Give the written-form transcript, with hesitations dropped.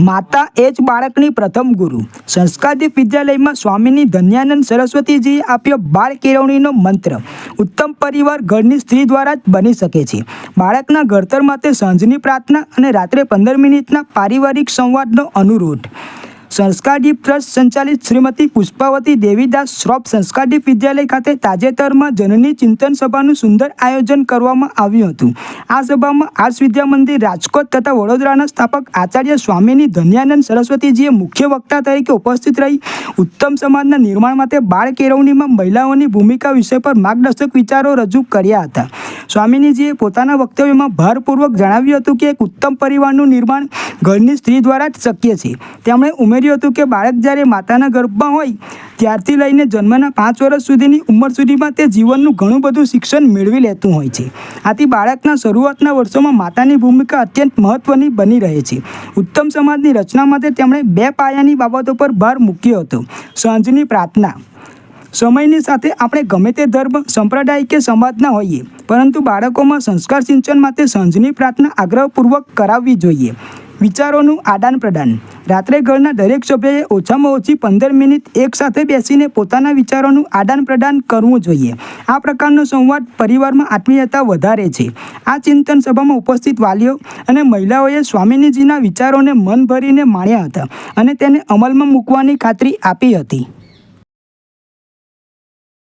માતા એ જ બાળકની પ્રથમ ગુરુ. સંસ્કારદીપ વિદ્યાલયમાં સ્વામીની ધન્યાનંદ સરસ્વતીજીએ આપ્યો બાળ કેળવણીનો મંત્ર. ઉત્તમ પરિવાર ઘરની સ્ત્રી દ્વારા જ બની શકે છે. બાળકના ઘડતર માટે સાંજની પ્રાર્થના અને રાત્રે 15 મિનિટના પારિવારિક સંવાદનો અનુરોધ. સંસ્કારદીપ ટ્રસ્ટ સંચાલિત શ્રીમતી પુષ્પાવતી દેવીદાસ શ્રોફ સંસ્કારદીપ વિદ્યાલય ખાતે તાજેતરમાં જનની ચિંતન સભાનું સુંદર આયોજન કરવામાં આવ્યું હતું. આ સભામાં આર્ષ વિદ્યા મંદિર રાજકોટ તથા વડોદરાના સ્થાપક આચાર્ય સ્વામીની ધન્યાનંદ સરસ્વતીજીએ મુખ્ય વક્તા તરીકે ઉપસ્થિત રહી ઉત્તમ સમાજના નિર્માણ માટે બાળ કેળવણીમાં મહિલાઓની ભૂમિકા વિષય પર માર્ગદર્શક વિચારો રજૂ કર્યા હતા. સ્વામીજીએ પોતાના વક્તવ્યમાં ભારપૂર્વક જણાવ્યું હતું કે એક ઉત્તમ પરિવારનું નિર્માણ ઘરની સ્ત્રી દ્વારા જ શક્ય છે. તેમણે ઉમેર્યું હતું કે બાળક જ્યારે માતાના ગર્ભમાં હોય ત્યારથી લઈને જન્મના 5 વર્ષ સુધીની ઉંમર સુધીમાં તે જીવનનું ઘણું બધું શિક્ષણ મેળવી લેતું હોય છે. આથી બાળકના શરૂઆતના વર્ષોમાં માતાની ભૂમિકા અત્યંત મહત્વની બની રહે છે. ઉત્તમ સમાજની રચના માટે તેમણે 2 પાયાની બાબતો પર ભાર મૂક્યો હતો. સાંજની પ્રાર્થના. સમયની સાથે આપણે ગમે તે ધર્મ, સંપ્રદાય કે સમાજના હોઈએ, પરંતુ બાળકોમાં સંસ્કાર સિંચન માટે સાંજની પ્રાર્થના આગ્રહપૂર્વક કરાવવી જોઈએ. વિચારોનું આદાન પ્રદાન. રાત્રે ઘરના દરેક સભ્યએ ઓછામાં ઓછી 15 મિનિટ એકસાથે બેસીને પોતાના વિચારોનું આદાન પ્રદાન કરવું જોઈએ. આ પ્રકારનો સંવાદ પરિવારમાં આત્મીયતા વધારે છે. આ ચિંતન સભામાં ઉપસ્થિત વાલીઓ અને મહિલાઓએ સ્વામીજીના વિચારોને મન ભરીને માણ્યા હતા અને તેને અમલમાં મૂકવાની ખાતરી આપી હતી.